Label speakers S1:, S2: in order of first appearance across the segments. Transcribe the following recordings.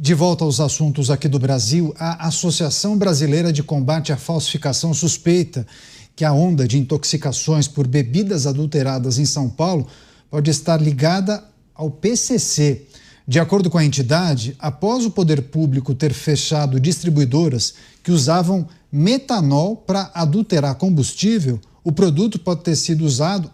S1: De volta aos assuntos aqui do Brasil, a Associação Brasileira de Combate à Falsificação suspeita que a onda de intoxicações por bebidas adulteradas em São Paulo pode estar ligada ao PCC. De acordo com a entidade, após o poder público ter fechado distribuidoras que usavam metanol para adulterar combustível, o produto pode ter sido usado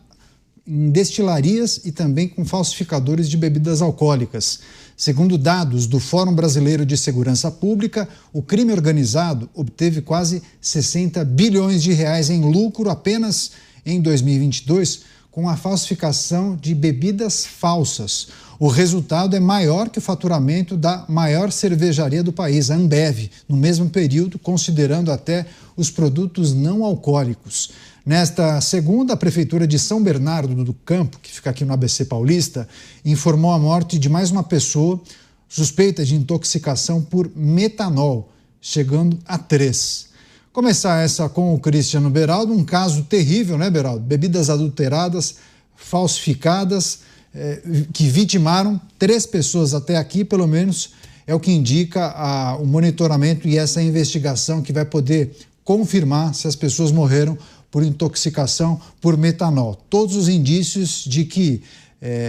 S1: em destilarias e também com falsificadores de bebidas alcoólicas. Segundo dados do Fórum Brasileiro de Segurança Pública, o crime organizado obteve quase 60 bilhões de reais em lucro apenas em 2022 com a falsificação de bebidas falsas. O resultado é maior que o faturamento da maior cervejaria do país, a Ambev, no mesmo período, considerando até os produtos não alcoólicos. Nesta segunda, a Prefeitura de São Bernardo do Campo, que fica aqui no ABC Paulista, informou a morte de mais uma pessoa suspeita de intoxicação por metanol, chegando a 3. Começar essa com o Cristiano Beraldo, um caso terrível, né, Beraldo? Bebidas adulteradas, falsificadas, que vitimaram 3 pessoas até aqui, pelo menos é o que indica o monitoramento e essa investigação que vai poder confirmar se as pessoas morreram por intoxicação por metanol. Todos os indícios de que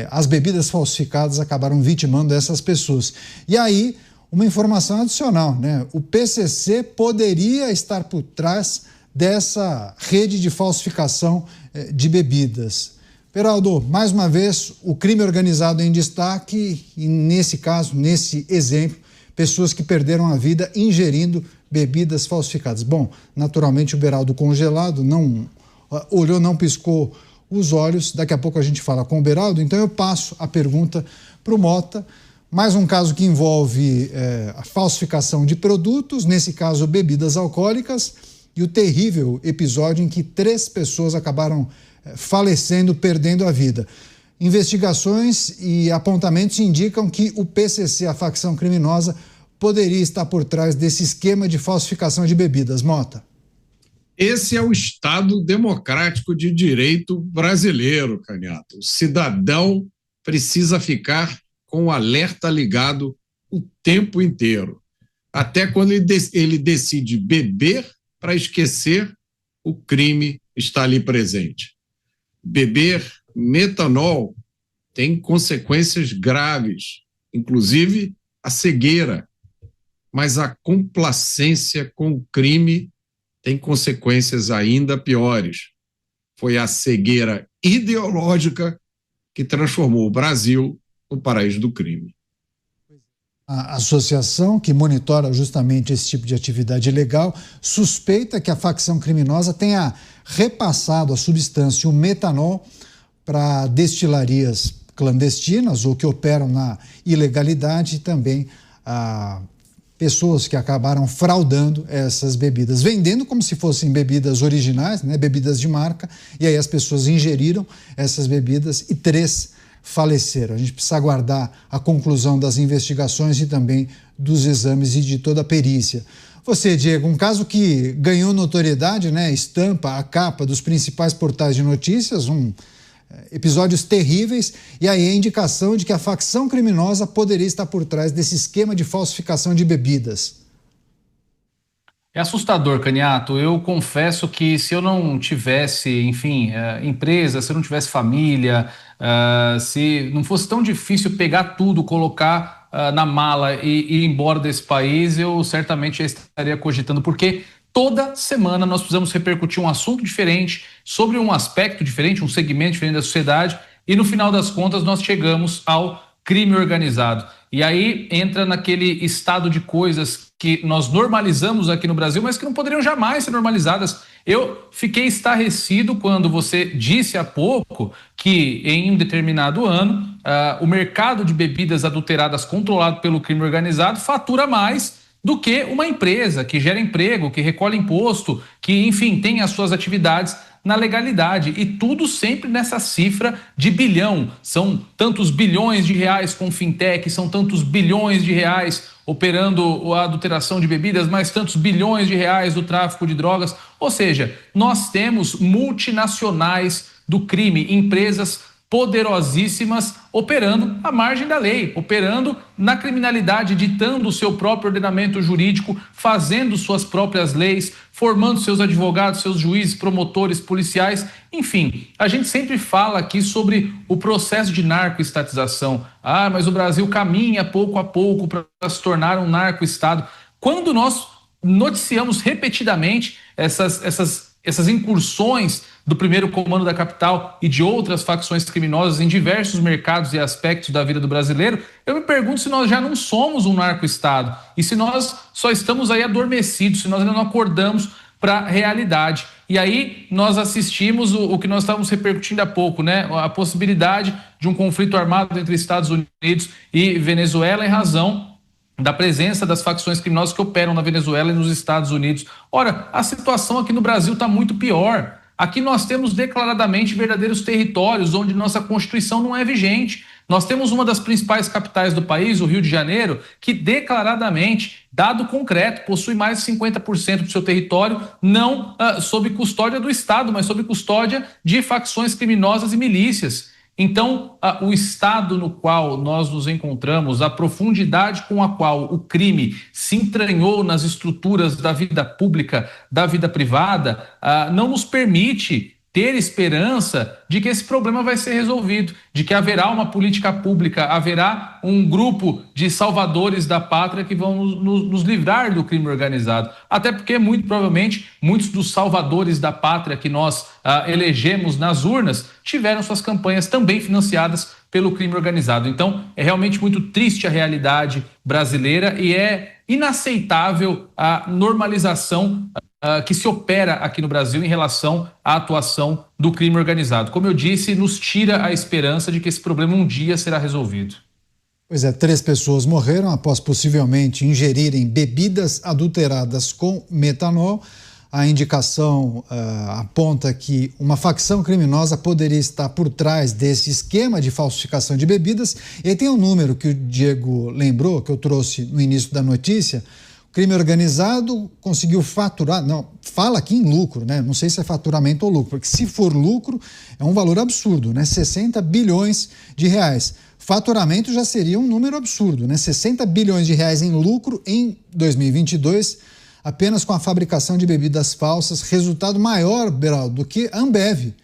S1: as bebidas falsificadas acabaram vitimando essas pessoas. E aí, uma informação adicional, né? O PCC poderia estar por trás dessa rede de falsificação de bebidas. Beraldo, mais uma vez, o crime organizado em destaque e, nesse caso, nesse exemplo, pessoas que perderam a vida ingerindo bebidas falsificadas. Bom, naturalmente o Beraldo congelado, não olhou, não piscou os olhos. Daqui a pouco a gente fala com o Beraldo, então eu passo a pergunta para o Mota. Mais um caso que envolve a falsificação de produtos, nesse caso bebidas alcoólicas, e o terrível episódio em que 3 pessoas acabaram falecendo, perdendo a vida. Investigações e apontamentos indicam que o PCC, a facção criminosa, poderia estar por trás desse esquema de falsificação de bebidas. Mota.
S2: Esse é o Estado democrático de direito brasileiro, Canhato. O cidadão precisa ficar com o alerta ligado o tempo inteiro. Até quando ele decide beber para esquecer, o crime está ali presente. Beber metanol tem consequências graves, inclusive a cegueira, mas a complacência com o crime tem consequências ainda piores. Foi a cegueira ideológica que transformou o Brasil no paraíso do crime.
S1: A associação que monitora justamente esse tipo de atividade ilegal suspeita que a facção criminosa tenha repassado a substância, o metanol, para destilarias clandestinas ou que operam na ilegalidade e também pessoas que acabaram fraudando essas bebidas, vendendo como se fossem bebidas originais, né, bebidas de marca, e aí as pessoas ingeriram essas bebidas e 3 faleceram. A gente precisa aguardar a conclusão das investigações e também dos exames e de toda a perícia. Você, Diego, um caso que ganhou notoriedade, né, estampa a capa dos principais portais de notícias, episódios terríveis, e aí a indicação de que a facção criminosa poderia estar por trás desse esquema de falsificação de bebidas.
S3: É assustador, Canhato. Eu confesso que se eu não tivesse, enfim, empresa, se eu não tivesse família, se não fosse tão difícil pegar tudo, colocar na mala e ir embora desse país, eu certamente já estaria cogitando, porque toda semana nós precisamos repercutir um assunto diferente, sobre um aspecto diferente, um segmento diferente da sociedade, e no final das contas nós chegamos ao crime organizado. E aí entra naquele estado de coisas que nós normalizamos aqui no Brasil, mas que não poderiam jamais ser normalizadas. Eu fiquei estarrecido quando você disse há pouco que em um determinado ano o mercado de bebidas adulteradas controlado pelo crime organizado fatura mais do que uma empresa que gera emprego, que recolhe imposto, que, enfim, tem as suas atividades na legalidade, e tudo sempre nessa cifra de bilhão. São tantos bilhões de reais com fintech, são tantos bilhões de reais operando a adulteração de bebidas, mais tantos bilhões de reais do tráfico de drogas. Ou seja, nós temos multinacionais do crime, empresas poderosíssimas operando à margem da lei, operando na criminalidade, ditando o seu próprio ordenamento jurídico, fazendo suas próprias leis, formando seus advogados, seus juízes, promotores, policiais, enfim. A gente sempre fala aqui sobre o processo de narcoestatização. Ah, mas o Brasil caminha pouco a pouco para se tornar um narcoestado. Quando nós noticiamos repetidamente essas incursões do primeiro comando da capital e de outras facções criminosas em diversos mercados e aspectos da vida do brasileiro, eu me pergunto se nós já não somos um narco-estado e se nós só estamos aí adormecidos, se nós ainda não acordamos para a realidade. E aí nós assistimos o que nós estávamos repercutindo há pouco, né? A possibilidade de um conflito armado entre Estados Unidos e Venezuela em razão da presença das facções criminosas que operam na Venezuela e nos Estados Unidos. Ora, a situação aqui no Brasil está muito pior. Aqui nós temos declaradamente verdadeiros territórios onde nossa Constituição não é vigente. Nós temos uma das principais capitais do país, o Rio de Janeiro, que declaradamente, dado concreto, possui mais de 50% do seu território não sob custódia do Estado, mas sob custódia de facções criminosas e milícias. Então, o estado no qual nós nos encontramos, a profundidade com a qual o crime se entranhou nas estruturas da vida pública, da vida privada, não nos permite ter esperança de que esse problema vai ser resolvido, de que haverá uma política pública, haverá um grupo de salvadores da pátria que vão nos livrar do crime organizado. Até porque, muito provavelmente, muitos dos salvadores da pátria que nós elegemos nas urnas tiveram suas campanhas também financiadas pelo crime organizado. Então, é realmente muito triste a realidade brasileira e é inaceitável a normalização que se opera aqui no Brasil em relação à atuação do crime organizado. Como eu disse, nos tira a esperança de que esse problema um dia será resolvido.
S1: Pois é, 3 pessoas morreram após possivelmente ingerirem bebidas adulteradas com metanol. A indicação aponta que uma facção criminosa poderia estar por trás desse esquema de falsificação de bebidas. E aí tem um número que o Diego lembrou, que eu trouxe no início da notícia. O crime organizado conseguiu faturar, não, fala aqui em lucro, né? Não sei se é faturamento ou lucro, porque se for lucro é um valor absurdo, né? 60 bilhões de reais. Faturamento já seria um número absurdo, né? 60 bilhões de reais em lucro em 2022, apenas com a fabricação de bebidas falsas, resultado maior, Beraldo, do que a Ambev.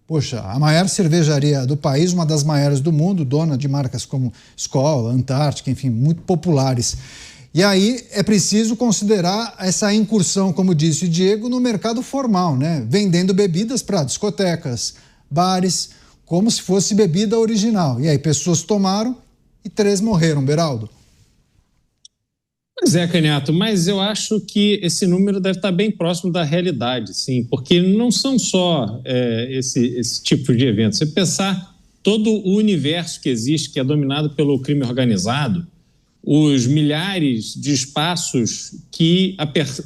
S1: Poxa, a maior cervejaria do país, uma das maiores do mundo, dona de marcas como Skol, Antártica, enfim, muito populares. E aí é preciso considerar essa incursão, como disse o Diego, no mercado formal, né? Vendendo bebidas para discotecas, bares, como se fosse bebida original. E aí pessoas tomaram e 3 morreram, Beraldo.
S4: Pois é, Canhato, mas eu acho que esse número deve estar bem próximo da realidade, sim, porque não são só esse tipo de evento. Você pensar todo o universo que existe, que é dominado pelo crime organizado, os milhares de espaços que,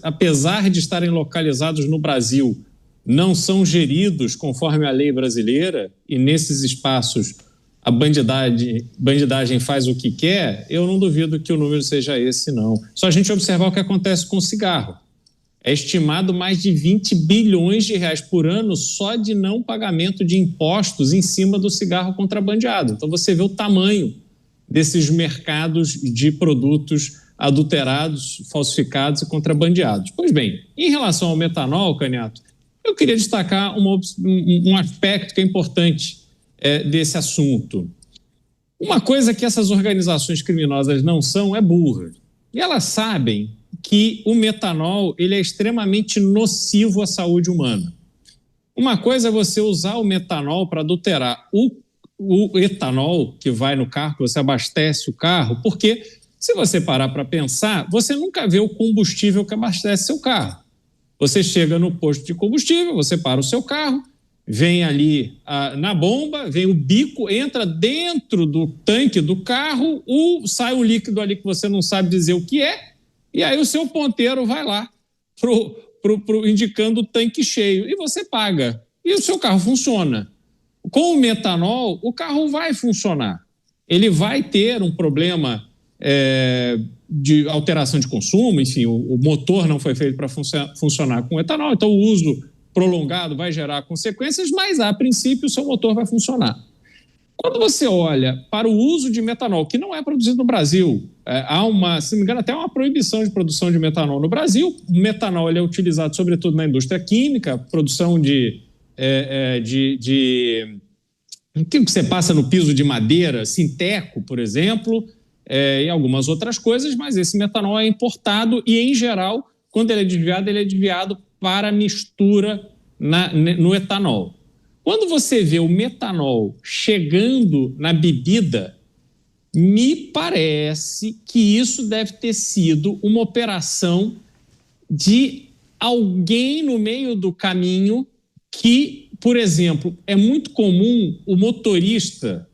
S4: apesar de estarem localizados no Brasil, não são geridos conforme a lei brasileira, e nesses espaços a bandidagem faz o que quer, eu não duvido que o número seja esse, não. Só a gente observar o que acontece com o cigarro. É estimado mais de 20 bilhões de reais por ano só de não pagamento de impostos em cima do cigarro contrabandeado. Então você vê o tamanho desses mercados de produtos adulterados, falsificados e contrabandeados. Pois bem, em relação ao metanol, Canhato, eu queria destacar um aspecto que é importante desse assunto. Uma coisa que essas organizações criminosas não são é burra. E elas sabem que o metanol ele é extremamente nocivo à saúde humana. Uma coisa é você usar o metanol para adulterar o etanol que vai no carro, que você abastece o carro, porque se você parar para pensar, você nunca vê o combustível que abastece seu carro. Você chega no posto de combustível, você para o seu carro, vem ali na bomba, vem o bico, entra dentro do tanque do carro, sai um líquido ali que você não sabe dizer o que é, e aí o seu ponteiro vai lá indicando o tanque cheio, e você paga, e o seu carro funciona. Com o metanol, o carro vai funcionar. Ele vai ter um problema de alteração de consumo, enfim, o motor não foi feito para funcionar com etanol, então o uso prolongado vai gerar consequências, mas a princípio o seu motor vai funcionar. Quando você olha para o uso de metanol, que não é produzido no Brasil, há se não me engano, até uma proibição de produção de metanol no Brasil. O metanol ele é utilizado sobretudo na indústria química, produção de o que você passa no piso de madeira, sinteco, por exemplo, e algumas outras coisas, mas esse metanol é importado e, em geral, quando ele é desviado para mistura no etanol. Quando você vê o metanol chegando na bebida, me parece que isso deve ter sido uma operação de alguém no meio do caminho que, por exemplo, é muito comum o motorista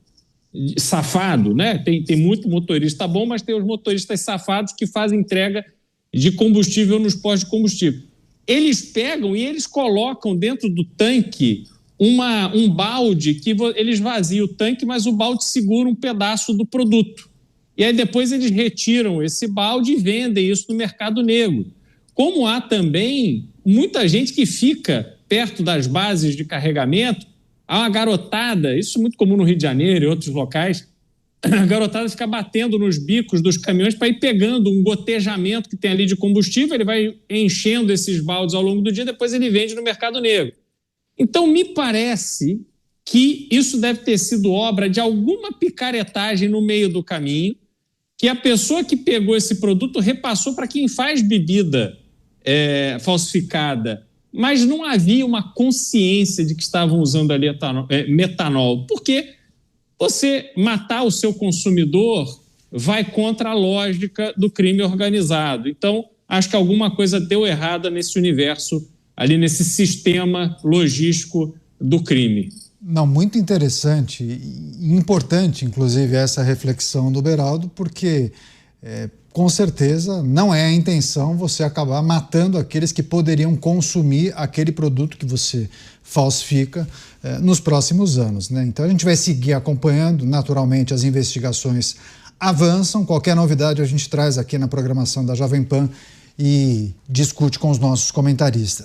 S4: safado, né? Tem muito motorista bom, mas tem os motoristas safados que fazem entrega de combustível nos postos de combustível. Eles pegam e eles colocam dentro do tanque um balde que eles vaziam o tanque, mas o balde segura um pedaço do produto. E aí depois eles retiram esse balde e vendem isso no mercado negro. Como há também muita gente que fica perto das bases de carregamento, há uma garotada, isso é muito comum no Rio de Janeiro e outros locais, a garotada fica batendo nos bicos dos caminhões para ir pegando um gotejamento que tem ali de combustível, ele vai enchendo esses baldes ao longo do dia, depois ele vende no mercado negro. Então, me parece que isso deve ter sido obra de alguma picaretagem no meio do caminho, que a pessoa que pegou esse produto repassou para quem faz bebida falsificada, mas não havia uma consciência de que estavam usando ali metanol, porque você matar o seu consumidor vai contra a lógica do crime organizado. Então, acho que alguma coisa deu errada nesse universo, ali nesse sistema logístico do crime.
S1: Não, muito interessante e importante, inclusive, essa reflexão do Beraldo, porque com certeza não é a intenção você acabar matando aqueles que poderiam consumir aquele produto que você falsifica nos próximos anos, né? Então a gente vai seguir acompanhando, naturalmente as investigações avançam, qualquer novidade a gente traz aqui na programação da Jovem Pan e discute com os nossos comentaristas.